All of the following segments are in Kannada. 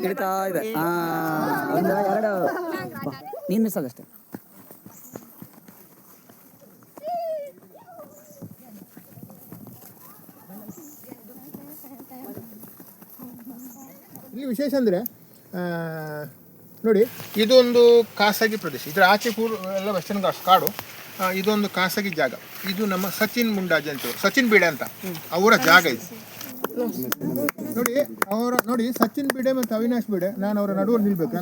ಹಿಡಿತಾ ಇದೆ. ಒಂದು ಎರಡು ನೀನು ಮಿಸ್ ಅದಷ್ಟೇ. ಇಲ್ಲಿ ವಿಶೇಷ ಅಂದರೆ ನೋಡಿ, ಇದೊಂದು ಖಾಸಗಿ ಪ್ರದೇಶ. ಇದರ ಆಚೆ ಎಲ್ಲ ವೆಸ್ಟರ್ನ್ ಘಾಟ್ಸ್ ಕಾಡು. ಇದೊಂದು ಖಾಸಗಿ ಜಾಗ. ಇದು ನಮ್ಮ ಸಚಿನ್ ಮುಂಡಾಜಿ ಅಂತವ್ರು, ಸಚಿನ್ ಬೀಡೆ ಅಂತ ಅವರ ಜಾಗ ಇದು. ನೋಡಿ ಸಚಿನ್ ಬೀಡೆ ಮತ್ತು ಅವಿನಾಶ್ ಬೀಡೆ, ನಾನು ಅವರ ನಡುವೆ ನಿಲ್ಬೇಕು.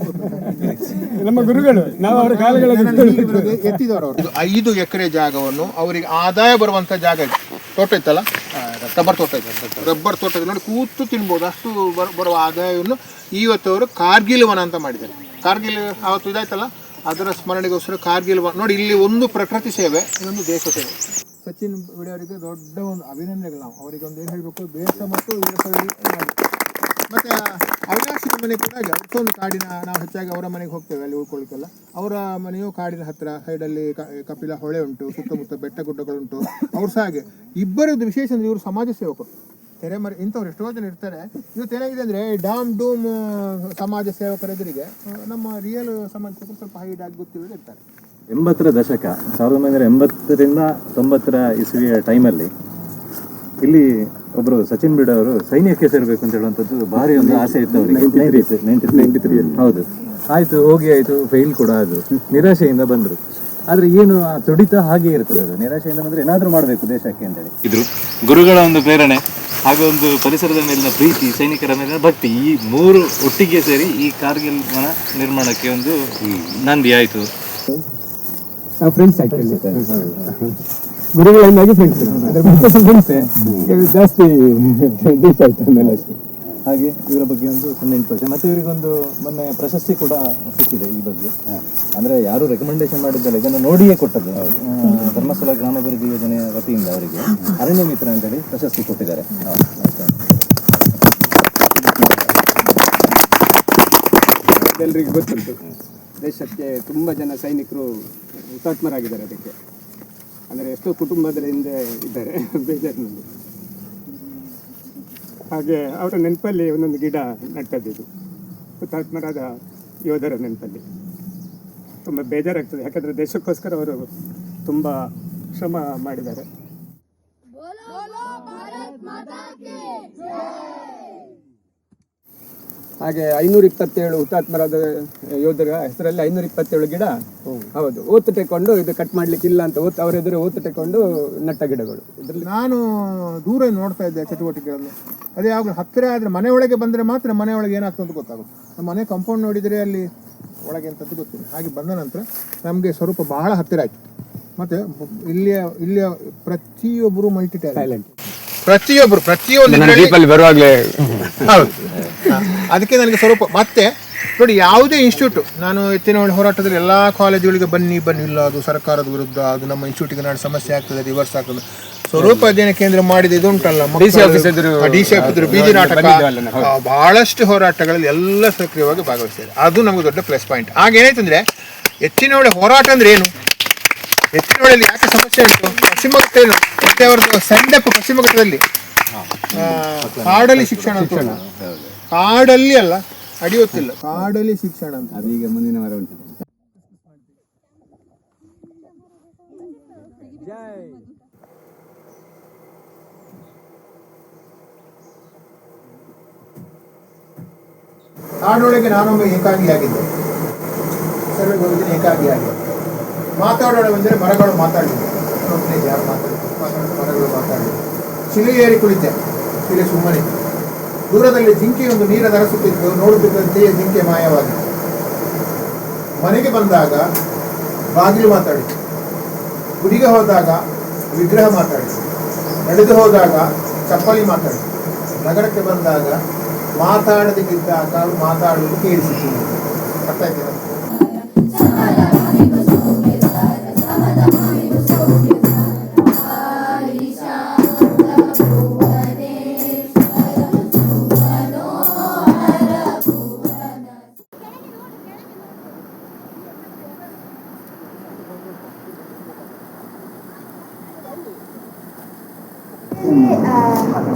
ನಮ್ಮ ಗುರುಗಳು, ನಾವು ಅವರ ಕಾಲಗಳಲ್ಲಿ ಎತ್ತಿದವರು ಅವರು. 5 ಎಕರೆ ಜಾಗವನ್ನು ಅವರಿಗೆ ಆದಾಯ ಬರುವಂಥ ಜಾಗ ಇದೆ. ತೋಟ ಇತ್ತಲ್ಲ, ರಬ್ಬರ್ ತೋಟ ಇದೆ. ರಬ್ಬರ್ ತೋಟದಲ್ಲಿ ನೋಡಿ ಕೂತು ತಿನ್ಬೋದು, ಅಷ್ಟು ಬರುವ ಆದಾಯವನ್ನು ಇವತ್ತು ಅವರು ಕಾರ್ಗಿಲ್ ವನ ಅಂತ ಮಾಡಿದ್ದಾರೆ. ಕಾರ್ಗಿಲ್ ಆವತ್ತು ಇದಾಯ್ತಲ್ಲ, ಅದರ ಸ್ಮರಣೆಗೋಸ್ಕರ ಕಾರ್ಗಿಲ್ ವನ. ನೋಡಿ, ಇಲ್ಲಿ ಒಂದು ಪ್ರಕೃತಿ ಸೇವೆ, ಇನ್ನೊಂದು ದೇಶ ಸೇವೆ. ಸಚಿನ್ ಬಿಡೆ ಅವರಿಗೆ ದೊಡ್ಡ ಒಂದು ಅಭಿನಂದನೆಗಳು. ನಾವು ಅವರಿಗೆ ಒಂದು ಏನು ಹೇಳಬೇಕು, ದೇಶ ಮತ್ತು ವೀರಶೈಲಿ ಮಾಡಿ. ಮತ್ತು ಅವಿನಾಶಿ ಮನೆ ಕೂಡ ಹಾಗೆ, ಅವ್ರಿಗೂ ಒಂದು ಕಾಡಿನ, ನಾವು ಹೆಚ್ಚಾಗಿ ಅವರ ಮನೆಗೆ ಹೋಗ್ತೇವೆ ಅಲ್ಲಿ ಉಳ್ಕೊಳ್ಳಿಕ್ಕೆಲ್ಲ. ಅವರ ಮನೆಯು ಕಾಡಿನ ಹತ್ತಿರ, ಸೈಡಲ್ಲಿ ಕಪಿಲ ಹೊಳೆ ಉಂಟು, ಸುತ್ತಮುತ್ತ ಬೆಟ್ಟ ಗುಡ್ಡಗಳುಂಟು. ಅವ್ರು ಸಹ ಹಾಗೆ. ಇಬ್ಬರದ್ದು ವಿಶೇಷ ಅಂದರೆ ಇವರು ಸಮಾಜ ಸೇವಕರು. ತೆರೆಮರೆ ಇಂಥವ್ರು ಎಷ್ಟೋ ಜನ ಇರ್ತಾರೆ. ಇವತ್ತು ಏನಾಗಿದೆ ಅಂದರೆ ಡಾಮ್ ಡೂಮ್ ಸಮಾಜ ಸೇವಕರ ಎದುರಿಗೆ ನಮ್ಮ ರಿಯಲ್ ಸಮಾಜ ಸೇವಕರು ಸ್ವಲ್ಪ ಹೈಡ್ ಆಗಿ ಗೊತ್ತಿರೋದು ಇರ್ತಾರೆ. 80ರ ದಶಕ, 1980ರಿಂದ 90ರ ಇಸ್ವಿಯ ಟೈಮಲ್ಲಿ ಇಲ್ಲಿ ಒಬ್ಬರು ಸಚಿನ್ ಬಿಡೆ ಅವರು ಸೈನ್ಯಕ್ಕೆ ಸೇರಬೇಕು ಅಂತ ಹೇಳುವಂಥದ್ದು ಭಾರಿ ಒಂದು ಆಸೆ ಇತ್ತು ಅವರಿಗೆ. 93 ಹೌದು. ಆಯಿತು, ಹೋಗಿ ಆಯಿತು, ಫೇಲ್ ಕೂಡ ಅದು. ನಿರಾಶೆಯಿಂದ ಬಂದರು. ಆದರೆ ಏನು ಆ ತುಡಿತ ಹಾಗೆ ಇರ್ತದೆ, ಅದು ನಿರಾಶೆಯಿಂದ ಬಂದರೆ ಏನಾದರೂ ಮಾಡಬೇಕು ದೇಶಕ್ಕೆ ಅಂತೇಳಿ ಇದ್ರು. ಗುರುಗಳ ಒಂದು ಪ್ರೇರಣೆ ಹಾಗೂ ಒಂದು ಪರಿಸರದ ಮೇಲಿನ ಪ್ರೀತಿ, ಸೈನಿಕರ ಮೇಲಿನ ಭಕ್ತಿ, ಈ 3 ಒಟ್ಟಿಗೆ ಸೇರಿ ಈ ಕಾರ್ಗಿಲ್ ವನ ನಿರ್ಮಾಣಕ್ಕೆ ಒಂದು ನಂದಿ ಆಯಿತು. ಫ್ರೆಂಡ್ಸ್ ಗುರುಗಳಾಗಿ ಫ್ರೆಂಡ್ಸ್, ಜಾಸ್ತಿ ಡೀಪ್ ಆಯ್ತು ಆಮೇಲೆ ಅಷ್ಟೇ. ಹಾಗೆ ಇವರ ಬಗ್ಗೆ ಒಂದು ಸಣ್ಣ ಇಂಟ್ರೆಸ್ಟ್. ಮತ್ತು ಇವರಿಗೊಂದು ಮೊನ್ನೆ ಪ್ರಶಸ್ತಿ ಕೂಡ ಸಿಕ್ಕಿದೆ ಈ ಬಗ್ಗೆ. ಅಂದರೆ ಯಾರು ರೆಕಮೆಂಡೇಶನ್ ಮಾಡಿದ್ದಲ್ಲ, ಇದನ್ನು ನೋಡಿಯೇ ಕೊಟ್ಟದ್ದು. ಧರ್ಮಸ್ಥಳ ಗ್ರಾಮಾಭಿವೃದ್ಧಿ ಯೋಜನೆಯ ವತಿಯಿಂದ ಅವರಿಗೆ ಅರಣ್ಯ ಮಿತ್ರ ಅಂತೇಳಿ ಪ್ರಶಸ್ತಿ ಕೊಟ್ಟಿದ್ದಾರೆ. ಎಲ್ಲರಿಗೂ ಗೊತ್ತುಂಟು, ದೇಶಕ್ಕೆ ತುಂಬ ಜನ ಸೈನಿಕರು ಹುತಾತ್ಮರಾಗಿದ್ದಾರೆ. ಅದಕ್ಕೆ ಅಂದರೆ ಎಷ್ಟೋ ಕುಟುಂಬದ ಹಿಂದೆ ಇದ್ದಾರೆ ಬೇಜಾರಿನಲ್ಲಿ. ಹಾಗೆ ಅವರ ನೆನಪಲ್ಲಿ ಒಂದೊಂದು ಗಿಡ ನಟ್ಟದ್ದು, ಹುತಾತ್ಮರಾದ ಯೋಧರ ನೆನಪಲ್ಲಿ. ತುಂಬ ಬೇಜಾರಾಗ್ತದೆ, ಯಾಕಂದರೆ ದೇಶಕ್ಕೋಸ್ಕರ ಅವರು ತುಂಬ ಶ್ರಮ ಮಾಡಿದ್ದಾರೆ. ಹಾಗೆ 527 ಹುತಾತ್ಮರಾದ ಯೋಧರ ಹೆಸರಲ್ಲಿ 527 ಗಿಡ. ಹೌದು, ಓತು ತೆಕೊಂಡು ಇದು ಕಟ್ ಮಾಡ್ಲಿಕ್ಕೆ ಇಲ್ಲ ಅಂತ ಅವರ ಎದುರು ಓತು ತೆಕೊಂಡು ನಟ್ಟ ಗಿಡಗಳು. ಇದರಲ್ಲಿ ನಾನು ದೂರ ನೋಡ್ತಾ ಇದ್ದೆ ಚಟುವಟಿಕೆಗಳನ್ನು. ಅದೇ ಯಾವಾಗ ಹತ್ತಿರ ಆದರೆ, ಮನೆಯೊಳಗೆ ಬಂದರೆ ಮಾತ್ರ ಮನೆಯೊಳಗೆ ಏನಾಗ್ತದೆ ಅಂತ ಗೊತ್ತಾಗುತ್ತೆ. ನಮ್ಮ ಮನೆ ಕಾಂಪೌಂಡ್ ನೋಡಿದರೆ ಅಲ್ಲಿ ಒಳಗೆ ಅಂತದ್ದು ಗೊತ್ತಿಲ್ಲ. ಹಾಗೆ ಬಂದ ನಂತರ ನಮಗೆ ಸ್ವರೂಪ ಬಹಳ ಹತ್ತಿರ ಆಯಿತು. ಮತ್ತು ಇಲ್ಲಿಯ ಪ್ರತಿಯೊಬ್ಬರು ಮಲ್ಟಿ ಟ್ಯಾಲೆಂಟ್, ಪ್ರತಿಯೊಂದು ಬರುವಾಗಲೇ. ಹೌದು, ಅದಕ್ಕೆ ನನಗೆ ಸ್ವರೂಪ. ಮತ್ತೆ ನೋಡಿ, ಯಾವುದೇ ಇನ್ಸ್ಟಿಟ್ಯೂಟ್, ನಾನು ಎತ್ತಿನ ಹೋರಾಟದಲ್ಲಿ ಎಲ್ಲ ಕಾಲೇಜುಗಳಿಗೆ ಬನ್ನಿ ಇಲ್ಲ, ಅದು ಸರ್ಕಾರದ ವಿರುದ್ಧ, ಅದು ನಮ್ಮ ಇನ್ಸ್ಟಿಟ್ಯೂಟ್ಗೆ ನಾಳೆ ಸಮಸ್ಯೆ ಆಗ್ತದೆ, ರಿವರ್ಸ್ ಆಗ್ತದೆ. ಸ್ವರೂಪ ಅಧ್ಯಯನ ಕೇಂದ್ರ ಮಾಡಿದ ಇದು ಉಂಟಲ್ಲ, ಡಿ ಸಿ ಆಫೀಸರು, ಬೀದಿ ನಾಟಕ, ಬಹಳಷ್ಟು ಹೋರಾಟಗಳಲ್ಲಿ ಎಲ್ಲ ಸಕ್ರಿಯವಾಗಿ ಭಾಗವಹಿಸಿದ್ದಾರೆ. ಅದು ನಮಗೆ ದೊಡ್ಡ ಪ್ಲಸ್ ಪಾಯಿಂಟ್. ಆಗೇನಾಯ್ತಂದ್ರೆ, ಎತ್ತಿನಹೊಳೆ ಹೋರಾಟ ಅಂದ್ರೆ ಏನು, ಎತ್ತಿನಹೊಳೆಯಲ್ಲಿ ಯಾಕೆ ಸಮಸ್ಯೆ ಉಂಟು, ಪಶ್ಚಿಮ ಘಟ್ಟ ಏನು, ಮತ್ತೆ ಅವರದ್ದು ಸೆಂಡಪ್ ಪಶ್ಚಿಮ ಘಟ್ಟದಲ್ಲಿ ಕಾಡಲ್ಲಿ ಶಿಕ್ಷಣ ಅಂತ, ಕಾಡಲ್ಲಿ ಅಲ್ಲ, ಅಡಿಯೋತ್ತಿಲ್ಲ, ಕಾಡಲ್ಲಿ ಶಿಕ್ಷಣ ಅಂತ. ಅದೀಗ ಮುಂದಿನ ವಾರ ಉಂಟು. ಕಾಡೊಳಗೆ ನಾನೊಮ್ಮೆ ಏಕಾಂಗಿಯಾಗಿದ್ದೆ, ಸರ್ವೆ ಹೋಗಿದ್ದೀನಿ, ಏಕಾಂಗಿಯಾಗಿದೆ. ಮಾತಾಡೋಣ ಬಂದರೆ ಮರಗಳು ಮಾತಾಡಿದ್ದೆ, ಯಾರು ಮರಗಳು ಮಾತಾಡಿದ್ದೆ. ಶಿಲೆ ಏರಿ ಕುಳಿತೆ, ಶಿಲೆ ಸುಮ್ಮನೆ. ದೂರದಲ್ಲಿ ಜಿಂಕೆ ಒಂದು ನೀರ ಧರಿಸುತ್ತಿದ್ದು, ನೋಡುತ್ತಿದ್ದಂತೆಯೇ ಜಿಂಕೆ ಮಾಯವಾಗಿತ್ತು. ಮನೆಗೆ ಬಂದಾಗ ಬಾಗಿಲು ಮಾತಾಡಿತು, ಗುಡಿಗೆ ಹೋದಾಗ ವಿಗ್ರಹ ಮಾತಾಡಿತು, ನಡೆದು ಹೋದಾಗ ಚಪ್ಪಲಿ ಮಾತಾಡಿತು, ನಗರಕ್ಕೆ ಬಂದಾಗ ಮಾತಾಡದಿದ್ದಾಗ ಮಾತಾಡುವುದು ಕೇಳಿಸಿತು. ಅರ್ಥ ಆಯ್ತು?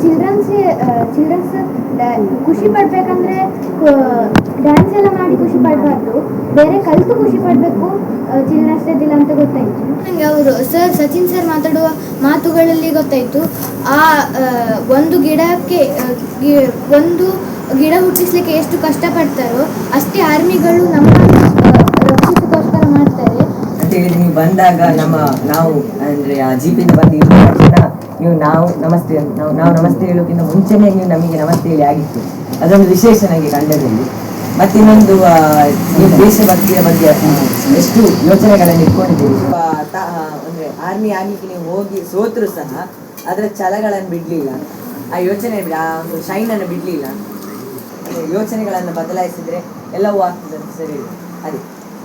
Children ಚಿಲ್ಡ್ರನ್ಸ್ ಖುಷಿ ಪಡ್ಬೇಕಂದ್ರೆ ಡ್ಯಾನ್ಸ್ ಎಲ್ಲ ಮಾಡಿ ಖುಷಿ ಪಡಬಾರ್ದು, ಬೇರೆ ಕಲಿತು ಖುಷಿ ಪಡಬೇಕು. ಚಿಲ್ಡ್ರನ್ಸ್ ಇದಿಲ್ಲ ಅಂತ ಗೊತ್ತಾಯ್ತು ನನಗೆ. ಅವರು ಸಚಿನ್ ಸರ್ ಮಾತಾಡುವ ಮಾತುಗಳಲ್ಲಿ ಗೊತ್ತಾಯ್ತು, ಆ ಒಂದು ಗಿಡ ಹುಟ್ಟಿಸ್ಲಿಕ್ಕೆ ಎಷ್ಟು ಕಷ್ಟಪಡ್ತಾರೋ ಅಷ್ಟೇ ಆರ್ಮಿಗಳು ನಮ್ಮ ರಕ್ಷಿಸೋಸ್ಕರ ಮಾಡ್ತಾರೆ ಅಂತ ಹೇಳಿದ್ರೆ, ನೀವು ಬಂದಾಗ ನಾವು ಅಂದ್ರೆ ಆ ಜೀಪಿಂದ ಬಂದು ಇಳಿದ ತಕ್ಷಣ ನಾವು ನಮಸ್ತೆ ಹೇಳೋಕ್ಕಿಂತ ಮುಂಚೆನೇ ನೀವು ನಮಗೆ ನಮಸ್ತೆ ಹೇಳಿ ಆಗಿತ್ತು. ಅದೊಂದು ವಿಶೇಷ ನನಗೆ ಕಂಡದಲ್ಲಿ. ಮತ್ತೆ ಇನ್ನೊಂದು, ನೀವು ದೇಶಭಕ್ತಿಯ ಬಗ್ಗೆ ಎಷ್ಟು ಯೋಚನೆಗಳನ್ನು ಇಟ್ಕೊಂಡಿದ್ದೀರಿ. ಅಂದ್ರೆ ಆರ್ಮಿ ಆಗ್ಲಿಕ್ಕೆ ನೀವು ಹೋಗಿ ಸೋತರು ಸಹ ಅದರ ಛಲಗಳನ್ನು ಬಿಡ್ಲಿಲ್ಲ, ಆ ಯೋಚನೆ ಆ ಒಂದು ಶೈನನ್ನು ಬಿಡ್ಲಿಲ್ಲ. ಯೋಚನೆಗಳನ್ನು ಬದಲಾಯಿಸಿದ್ರೆ ಎಲ್ಲವೂ ಆಗ್ತದೆ ಅಂತ ಸರಿ. ಅದೇ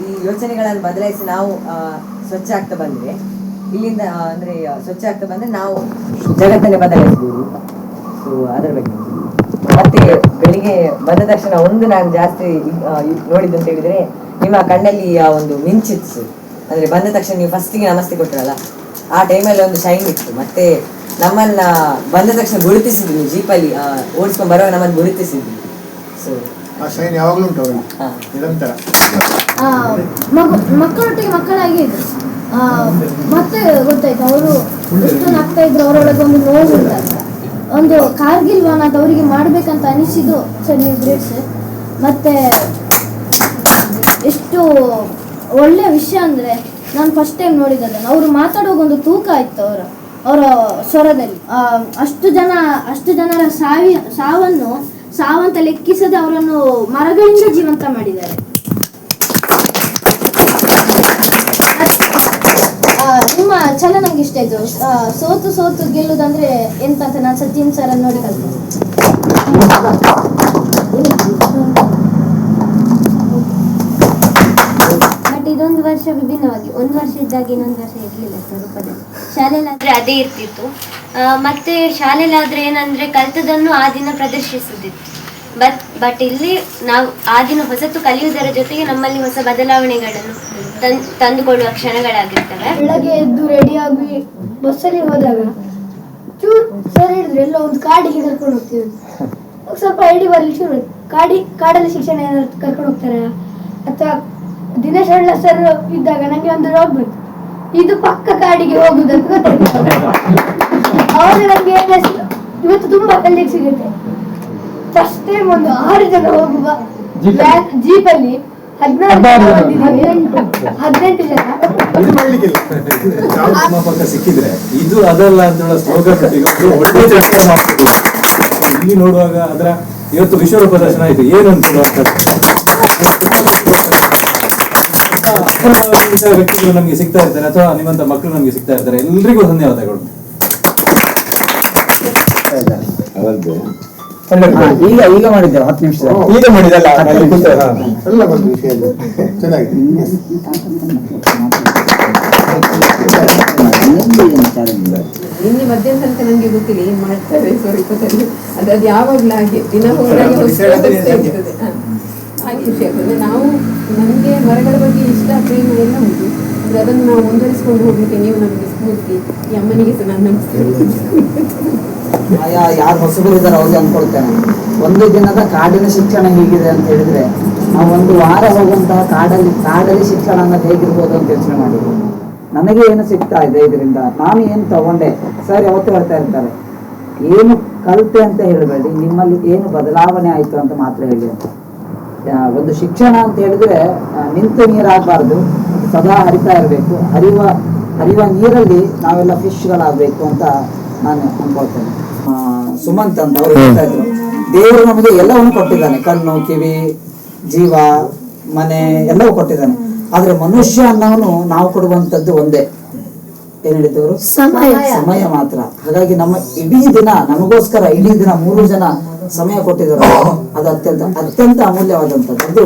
ಈ ಯೋಚನೆಗಳನ್ನು ಬದಲಾಯಿಸಿ ನಾವು ಸ್ವಚ್ಛ ಆಗ್ತಾ ಬಂದ್ರೆ, ಇಲ್ಲಿಂದ ಅಂದ್ರೆ ಸ್ವಚ್ಛ ಆಗ್ತಾ ಬಂದ್ರೆ ನಾವು ಜಗತ್ತನ್ನೇ ಬದಲಾಯಿಸ್ಬೋದು. ಸೊ ಅದರ ಬಗ್ಗೆ ಮತ್ತೆ ಬೆಳಿಗ್ಗೆ ಬಂದ ತಕ್ಷಣ ನಾನು ಜಾಸ್ತಿ ನೋಡಿದ್ದು ಅಂತ ಹೇಳಿದ್ರೆ, ನಿಮ್ಮ ಕಣ್ಣಲ್ಲಿ ಆ ಒಂದು ಮಿಂಚಿತ್ತು. ಅಂದ್ರೆ ಬಂದ ತಕ್ಷಣ ನೀವು ಫಸ್ಟಿಗೆ ನಮಸ್ತೆ ಕೊಟ್ಟರಲ್ಲ, ಆ ಟೈಮಲ್ಲಿ ಒಂದು ಶೈನ್ ಇತ್ತು. ಮತ್ತೆ ನಮ್ಮನ್ನ ಬಂದ ತಕ್ಷಣ ಗುರುತಿಸಿದ್ವಿ, ನೀವು ಜೀಪಲ್ಲಿ ಓಡಿಸ್ಕೊಂಡು ಬರುವಾಗ ನಮ್ಮನ್ನು ಗುರುತಿಸಿದ್ವಿ. ಸೊ ಆ ಶೈನ್ ಯಾವಾಗಲೂ ಉಂಟು ಅವರಿಗೆ ನಿರಂತರ. ಮಕ್ಕಳೊಟ್ಟಿಗೆ ಮಕ್ಕಳಾಗಿ ಇದ್ರು. ಮತ್ತೆ ಗೊತ್ತಾಯ್ತು ಅವರು ಎಷ್ಟು ನಗ್ತಾ ಇದ್ರು, ಅವರೊಳಗೆ ಒಂದು ನೋವು ಉಂಟಂತ. ಒಂದು ಕಾರ್ಗಿಲ್ ವನ ಅದು ಅವರಿಗೆ ಮಾಡ್ಬೇಕಂತ ಅನಿಸಿದ್ದು. ಸರ್ ನೀವು ಗ್ರೇಟ್ ಸರ್. ಮತ್ತೆ ಎಷ್ಟು ಒಳ್ಳೆಯ ವಿಷಯ ಅಂದರೆ, ನಾನು ಫಸ್ಟ್ ಟೈಮ್ ನೋಡಿದ್ದನ್ನು. ಅವರು ಮಾತಾಡುವಾಗ ಒಂದು ತೂಕ ಆಯಿತು ಅವರ ಸ್ವರದಲ್ಲಿ. ಅಷ್ಟು ಜನರ ಸಾವಂತ ಲೆಕ್ಕಿಸದೆ ಅವರನ್ನು ಮರಗಳಿಂದ ಜೀವಂತ ಮಾಡಿದ್ದಾರೆ. ನಿಮ್ಮ ಛಲ ನಂಗೆ ಇಷ್ಟ ಆಯ್ತು. ಸೋತು ಗೆಲ್ಲುದಂದ್ರೆ ಎಂತ ಅಂತ ನಾನು ಸಚಿನ್ ಸರ್ ಅನ್ನು ನೋಡಿ ಕಲಿತೆ. ಬಟ್ ಇದೊಂದು ವರ್ಷ ವಿಭಿನ್ನವಾಗಿ, ಒಂದು ವರ್ಷ ಇದ್ದಾಗ ಇನ್ನೊಂದು ವರ್ಷ ಇರಲಿಲ್ಲ ಸ್ವರೂಪದಲ್ಲಿ. ಶಾಲೆಯಲ್ಲಾದ್ರೆ ಅದೇ ಇರ್ತಿತ್ತು. ಮತ್ತೆ ಶಾಲೆಯಲ್ಲಾದ್ರೆ ಏನಂದ್ರೆ ಕಲಿತದನ್ನು ಆ ದಿನ ಪ್ರದರ್ಶಿಸುತ್ತಿತ್ತು. ಬಟ್ ಇಲ್ಲಿ ನಾವು ಆ ದಿನ ಹೊಸತು ಕಲಿಯುವುದರ ಜೊತೆಗೆ ನಮ್ಮಲ್ಲಿ ಹೊಸ ಬದಲಾವಣೆಗಳನ್ನು ತಂದುಕೊಳ್ಳುವ ಕ್ಷಣಗಳಾಗಿರ್ತವೆ. ಬೆಳಗ್ಗೆ ಎದ್ದು ರೆಡಿಯಾಗಿ ಬಸ್ಸಲ್ಲಿ ಹೋದಾಗ ಚೂರು ಸರ್ ಹೇಳಿದ್ರು ಎಲ್ಲ ಒಂದು ಕಾಡಿಗೆ ಕರ್ಕೊಂಡು ಹೋಗ್ತೀವಿ. ಸ್ವಲ್ಪ ಐಡಿ ಬರಲಿ ಚೂರು ಕಾಡಲ್ಲಿ ಶಿಕ್ಷಣ ಏನಾದ್ರು ಕರ್ಕೊಂಡು ಹೋಗ್ತಾರೆ. ಅಥವಾ ದಿನೇಶ್ ಅಣ್ಣ ಸರ್ ಇದ್ದಾಗ ನಂಗೆ ಒಂದು ಡೌಟ್ ಬಂತು, ಇದು ಪಕ್ಕ ಕಾಡಿಗೆ ಹೋಗುದಂತ ಗೊತ್ತಾಯ್ತು. ಅವಾಗ ನಂಗೆ ಇವತ್ತು ತುಂಬಾ ಕಲಿಯಕ್ಕೆ ಸಿಗುತ್ತೆ. ಫಸ್ಟ್ ಟೈಮ್ ಒಂದು 6 ಜನ ಹೋಗುವ ಜೀಪಲ್ಲಿ 18 ಜನ ಸಿಕ್ಕಿದ್ರೆ ಇದು ಅದಲ್ಲ ಅಂತ ಸ್ಲೋಗನ್ ಇಲ್ಲಿ ನೋಡುವಾಗ ಅದರ ಇವತ್ತು ವಿಶ್ವ ಪ್ರದರ್ಶನ ಆಯ್ತು ಏನು ಅಂತ ವ್ಯಕ್ತಿಗಳು ನಮ್ಗೆ ಸಿಗ್ತಾ ಇರ್ತಾರೆ, ಅಥವಾ ನಿಮ್ಮಂತ ಮಕ್ಕಳು ನಮ್ಗೆ ಸಿಗ್ತಾ ಇರ್ತಾರೆ. ಎಲ್ರಿಗೂ ಧನ್ಯವಾದಗಳು. ಈಗ ಮಾಡಿದ್ದೇವೆ 10 ನಿಮಿಷ ಈಗ ಮಾಡಿದಲ್ಲ ಎಲ್ಲ ಬಂದು ವಿಷಯ ಚೆನ್ನಾಗಿದೆ. ನಿನ್ನೆ ಮಧ್ಯಾಹ್ನ ತನಕ ನನಗೆ ಗೊತ್ತಿಲ್ಲ ಏನ್ ಮಾಡ್ತಾರೆ ಸ್ವರೂಪದಲ್ಲಿ. ಅದು ಯಾವಾಗ್ಲೂ ಹಾಗೆ ದಿನ ಹೋಗಿ ಹಾಗೆ ವಿಷಯ ಆಗ್ತದೆ. ನಾವು ನಮಗೆ ಮರಗಳ ಬಗ್ಗೆ ಇಷ್ಟ ಪ್ರೇಮ ಎಲ್ಲ ಉಂಟು. ಅದನ್ನು ನಾವು ಮುಂದುವರಿಸಿಕೊಂಡು ಹೋಗ್ಲಿಕ್ಕೆ ನೀವು ನಮಗೆ ಸ್ಫೂರ್ತಿ. ಈ ಅಮ್ಮನಿಗೆ ಸಹ ನಾನು ನಮಸ್ಕಾರ. ಯಾರು ಹೊಸಬರಿದ್ದಾರೆ ಅವ್ರಿಗೆ ಅಂದ್ಕೊಳ್ತೇನೆ, ಒಂದು ದಿನದ ಕಾಡಿನ ಶಿಕ್ಷಣ ಹೀಗಿದೆ ಅಂತ ಹೇಳಿದ್ರೆ ನಾವು ಒಂದು ವಾರ ಹೋಗುವಂತಹ ಕಾಡಲ್ಲಿ ಶಿಕ್ಷಣ ಅನ್ನೋದು ಹೇಗಿರ್ಬೋದು ಅಂತ ಯೋಚನೆ ಮಾಡಿದ್ವಿ. ನನಗೆ ಏನು ಸಿಗ್ತಾ ಇದೆ ಇದರಿಂದ, ನಾನು ಏನು ತಗೊಂಡೆ. ಸರ್ ಯಾವತ್ತೂ ಹೇಳ್ತಾ ಇರ್ತಾರೆ, ಏನು ಕಲಿತೆ ಅಂತ ಹೇಳಬೇಡಿ, ನಿಮ್ಮಲ್ಲಿ ಏನು ಬದಲಾವಣೆ ಆಯಿತು ಅಂತ ಮಾತ್ರ ಹೇಳಿ. ಒಂದು ಶಿಕ್ಷಣ ಅಂತ ಹೇಳಿದ್ರೆ ನಿಂತು ನೀರಾಗಬಾರ್ದು, ಸದಾ ಹರಿತಾ ಇರಬೇಕು. ಹರಿಯುವ ನೀರಲ್ಲಿ ನಾವೆಲ್ಲ ಫಿಶ್ಗಳಾಗಬೇಕು ಅಂತ ನಾನು ಅನ್ಕೊಳ್ತೇನೆ. ಸುಮಂತ್ ಅಂತ ಅವರು ಹೇಳ್ತಾ ಇದ್ರು, ದೇವರು ನಮಗೆ ಎಲ್ಲವನ್ನು ಕೊಟ್ಟಿದ್ದಾನೆ, ಕಣ್ಣು, ಕಿವಿ, ಜೀವ, ಮನೆ ಎಲ್ಲವೂ ಕೊಟ್ಟಿದ್ದಾನೆ. ಆದ್ರೆ ಮನುಷ್ಯ ಅನ್ನೋನು ನಾವು ಕೊಡುವಂತದ್ದು ಒಂದೇ, ಏನ್ ಹೇಳಿದವರು ಸಮಯ ಮಾತ್ರ. ಹಾಗಾಗಿ ನಮ್ಮ ಇಡೀ ದಿನ ನಮಗೋಸ್ಕರ ಇಡೀ ದಿನ 3 ಜನ ಸಮಯ ಕೊಟ್ಟಿದ್ದಾರೆ, ಅದು ಅತ್ಯಂತ ಅಮೂಲ್ಯವಾದಂಥದ್ದು. ಅದು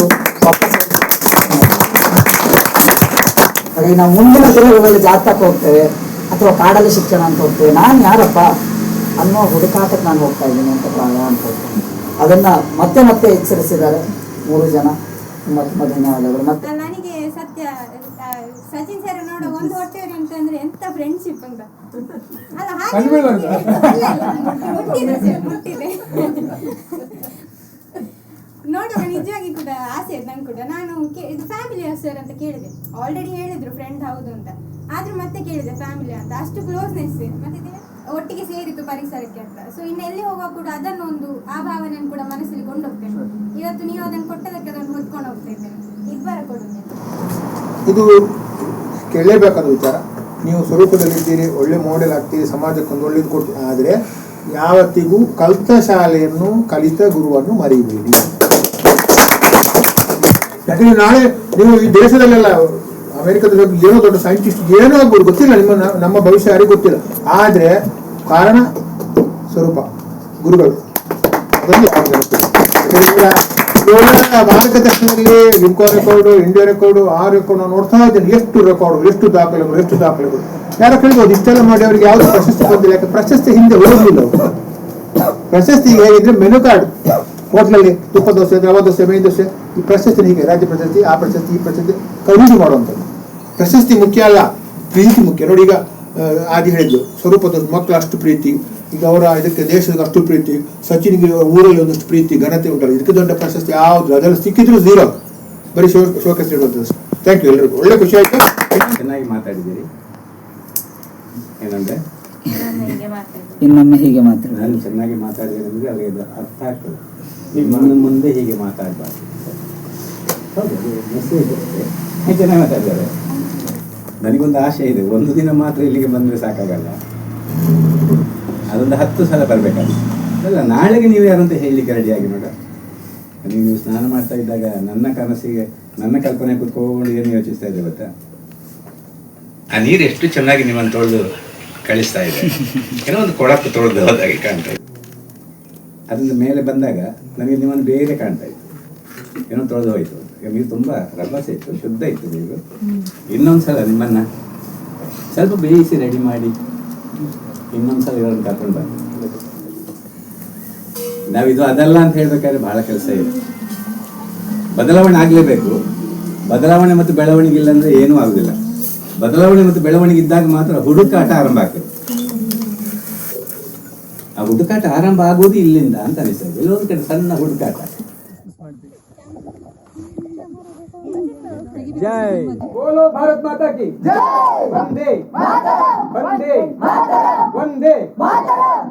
ಹಾಗಾಗಿ ನಾವು ಮುಂದಿನ ದಿನಗಳಲ್ಲಿ ಜಾತಕ ಹೋಗ್ತೇವೆ ಅಥವಾ ಕಾಡಲ್ಲಿ ಶಿಕ್ಷಣ ಅಂತ ಹೋಗ್ತೇವೆ, ನಾನು ಯಾರಪ್ಪ ಅನ್ನೋ ಹುಡುಕಾಟಕ್ಕೆ ನಾನು ಹೋಗ್ತಾ ಇದ್ದೀನಿ ಅಂತ ಅನ್ಕೊಳ್ತೇನೆ. ಅದನ್ನ ಮತ್ತೆ ಎಚ್ಚರಿಸಿದ್ದಾರೆ 3 ಜನ. ತುಂಬಾ ಧನ್ಯವಾದಗಳು. ಮತ್ತೆ ನನಗೆ ಸತ್ಯ ಸಚಿನ್ ಸರ್ ನೋಡ ಒಂದು ಹೊಟ್ಟೆ ಅಂತಂದ್ರೆ ಎಂತ ಫ್ರೆಂಡ್ಶಿಪ್ ಅಂತ ಅಲ್ಲ ಮುಟ್ಟಿದೆ ನೋಡುವಾಗ ನಿಜವಾಗಿ ಕೂಡ ಆಸೆ ಆಯ್ತು ನಂಗೆ ಕೂಡ. ನಾನು ಇದು ಫ್ಯಾಮಿಲಿ ಸರ್ ಅಂತ ಕೇಳಿದೆ, ಆಲ್ರೆಡಿ ಹೇಳಿದ್ರು ಫ್ರೆಂಡ್ ಹೌದು ಅಂತ, ಆದ್ರೂ ಮತ್ತೆ ಕೇಳಿದೆ ಫ್ಯಾಮಿಲಿ ಅಂತ, ಅಷ್ಟು ಕ್ಲೋಸ್ನೆಸ್ ಮತ್ತೆ ಒಟ್ಟಿಗೆ ಸೇರಿತ್ತು ಪರಿಸರಕ್ಕೆ ಅಂತ. ಸೊ ಇನ್ನು ಎಲ್ಲಿ ಹೋಗುವಾಗ ಕೂಡ ಅದನ್ನೊಂದು ಆ ಭಾವನೆಯನ್ನು ಕೂಡ ಮನಸ್ಸಲ್ಲಿ ಕೊಂಡೋಗ್ತೇನೆ. ಇವತ್ತು ನೀವು ಅದನ್ನು ಕೊಟ್ಟದಕ್ಕೆ ಅದನ್ನು ಹೊತ್ಕೊಂಡು ಹೋಗ್ತಾ ಇದ್ದೇನೆ. ಇಬ್ಬರ ಕೊಡುತ್ತೆ ಇದು ಕೇಳಲೇಬೇಕಾದ ವಿಚಾರ. ನೀವು ಸ್ವರೂಪದಲ್ಲಿದ್ದೀರಿ, ಒಳ್ಳೆ ಮಾಡೆಲ್ ಆಗ್ತೀರಿ, ಸಮಾಜಕ್ಕೆ ಒಂದು ಒಳ್ಳೇದು ಕೊಡ್ತೀರಿ. ಆದರೆ ಯಾವತ್ತಿಗೂ ಕಲಿತ ಶಾಲೆಯನ್ನು ಕಲಿತ ಗುರುವನ್ನು ಮರೆಯಬೇಡಿ. ಯಾಕಂದ್ರೆ ನಾಳೆ ನೀವು ಈ ದೇಶದಲ್ಲೆಲ್ಲ ಅಮೆರಿಕದಲ್ಲಿ ಏನೋ ದೊಡ್ಡ ಸೈಂಟಿಸ್ಟ್ ಏನೋ ಆಗ್ಬೋದು ಗೊತ್ತಿಲ್ಲ, ನಮ್ಮ ಭವಿಷ್ಯ ಯಾರಿಗೂ ಗೊತ್ತಿಲ್ಲ. ಆದರೆ ಕಾರಣ ಸ್ವರೂಪ ಗುರುಗಳು, ಅದೊಂದು ಭಾರತ ದೇಶದಲ್ಲಿ ಲಿಂಕೋ ರೆಕಾರ್ಡು, ಇಂಡಿಯಾ ರೆಕಾರ್ಡು, ಆ ರೆಕಾರ್ಡ್ ನಾವು ನೋಡ್ತಾ ಇದ್ದೇನೆ. ಎಷ್ಟು ರೆಕಾರ್ಡು, ಎಷ್ಟು ದಾಖಲೆಗಳು. ಯಾರೋ ಕೇಳ್ಬೋದು ಇಷ್ಟೆಲ್ಲ ಮಾಡಿ ಅವ್ರಿಗೆ ಯಾವುದು ಪ್ರಶಸ್ತಿ ಬಂದಿಲ್ಲ. ಯಾಕೆ ಪ್ರಶಸ್ತಿ ಹಿಂದೆ ಹೋಗಲಿಲ್ಲ. ಪ್ರಶಸ್ತಿ ಹೇಗಿದ್ರೆ ಮೆನು ಕಾರ್ಡ್ ಹೋಟ್ಲಲ್ಲಿ ತುಪ್ಪ ದೋಸೆ, ರವಾ ದೋಸೆ, ಮೇನ್ ದೋಸೆ, ಈ ಪ್ರಶಸ್ತಿ ಹೀಗೆ ರಾಜ್ಯ ಪ್ರಶಸ್ತಿ, ಆ ಪ್ರಶಸ್ತಿ, ಈ ಪ್ರಶಸ್ತಿ ಖರೀದಿ ಮಾಡುವಂಥದ್ದು. ಪ್ರಶಸ್ತಿ ಮುಖ್ಯ ಅಲ್ಲ, ಪ್ರೀತಿ ಮುಖ್ಯ. ನೋಡಿ, ಈಗ ಆದಿ ಹೇಳಿದ್ದು ಸ್ವರೂಪದ ಮಕ್ಕಳು ಅಷ್ಟು ಪ್ರೀತಿ, ಈಗ ಅವರ ಇದಕ್ಕೆ ದೇಶದ ಅಷ್ಟು ಪ್ರೀತಿ, ಸಚಿನ್ಗೆ ಊರಲ್ಲಿ ಒಂದಷ್ಟು ಪ್ರೀತಿ ಘನತೆ ಉಂಟಲ್ಲ, ಇದಕ್ಕೆ ದೊಡ್ಡ ಪ್ರಶಸ್ತಿ ಯಾವುದು ಅದರಲ್ಲಿ ಸಿಕ್ಕಿದ್ರು ಝೀರೋ, ಬರೀ ಶೋಕಸ್ ಇಡುವಂಥದ್ದು. ಥ್ಯಾಂಕ್ ಯು ಎಲ್ಲರಿಗೂ, ಒಳ್ಳೆ ಖುಷಿ ಆಯ್ತು. ಚೆನ್ನಾಗಿ ಮಾತಾಡಿದ್ದೀರಿ. ಏನಂದ್ರೆ ಇನ್ನೊಮ್ಮೆ ಹೀಗೆ ಮಾತಾಡಿ. ನಾನು ಚೆನ್ನಾಗಿ ಮಾತಾಡಿದ್ರೆ ಅಂದರೆ ಅಲ್ಲಿ ಅರ್ಥ ಆಗ್ತದೆ. ಇನ್ನು ಮುಂದೆ ಹೀಗೆ ಮಾತಾಡಬಾರ್ದು. ಹೌದು, ಮೆಸೇಜ್ ಚೆನ್ನಾಗಿ ಮಾತಾಡ್ತಾರೆ. ನನಗೊಂದು ಆಸೆ ಇದೆ, ಒಂದು ದಿನ ಮಾತ್ರ ಇಲ್ಲಿಗೆ ಬಂದರೆ ಸಾಕಾಗಲ್ಲ, ಅದೊಂದು 10 ಸಲ ಬರಬೇಕಲ್ಲ. ಅಲ್ಲ, ನಾಳೆಗೆ ನೀವು ಯಾರಂತ ಹೇಳಲಿಕ್ಕೆ ರೆಡಿಯಾಗಿ ನೋಡ. ನೀವು ಸ್ನಾನ ಮಾಡ್ತಾ ಇದ್ದಾಗ ನನ್ನ ಕನಸಿಗೆ ನನ್ನ ಕಲ್ಪನೆ ಕೂತ್ಕೊಂಡು ಏನು ಯೋಚಿಸ್ತಾ ಇದೆ ಗೊತ್ತಾ? ಆ ನೀರು ಎಷ್ಟು ಚೆನ್ನಾಗಿ ನಿಮ್ಮನ್ನು ತೊಳೆದು ಕಳಿಸ್ತಾ ಇದೆ, ಏನೋ ಒಂದು ಕೊಳಕು ತೊಳೆದು ಹೋದಾಗೆ ಕಾಣ್ತಾ ಇದೆ. ಅದರಿಂದ ಮೇಲೆ ಬಂದಾಗ ನನಗೆ ನಿಮ್ಮನ್ನು ಬೇರೆ ಕಾಣ್ತಾ ಇತ್ತು, ಏನೋ ತೊಳೆದು ಹೋಯ್ತು. ನೀರು ತುಂಬ ರಭಸ ಇತ್ತು, ಶುದ್ಧ ಇತ್ತು ನೀರು. ಇನ್ನೊಂದ್ಸಲ ನಿಮ್ಮನ್ನು ಸ್ವಲ್ಪ ಬೇಯಿಸಿ ರೆಡಿ ಮಾಡಿ ಇನ್ನೊಂದ್ಸಲ ಇರೋದನ್ನು ಕರ್ಕೊಂಡು ಬಂದು ನಾವಿದು ಅದಲ್ಲ ಅಂತ ಹೇಳ್ಬೇಕಾದ್ರೆ ಬಹಳ ಕೆಲಸ ಇದೆ. ಬದಲಾವಣೆ ಆಗಲೇಬೇಕು. ಬದಲಾವಣೆ ಮತ್ತು ಬೆಳವಣಿಗೆ ಇಲ್ಲ ಅಂದರೆ ಏನೂ ಆಗುದಿಲ್ಲ. ಬದಲಾವಣೆ ಮತ್ತು ಬೆಳವಣಿಗೆ ಇದ್ದಾಗ ಮಾತ್ರ ಹುಡುಕಾಟ ಆರಂಭ ಆಗ್ತದೆ. ಆ ಹುಡುಕಾಟ ಆರಂಭ ಆಗೋದು ಇಲ್ಲಿಂದ ಅಂತ ಅನಿಸ್ತದೆ. ಎಲ್ಲೊಂದು ಕಡೆ ಸಣ್ಣ ಹುಡುಕಾಟ. ಜೈ ಬೋಲೋ ಭಾರತ್ ಮಾತಾ ಕಿ ಜೈ. ವಂದೇ ಮಾತರಂ. ವಂದೇ ಮಾತರಂ. ವಂದೇ ಮಾತರಂ.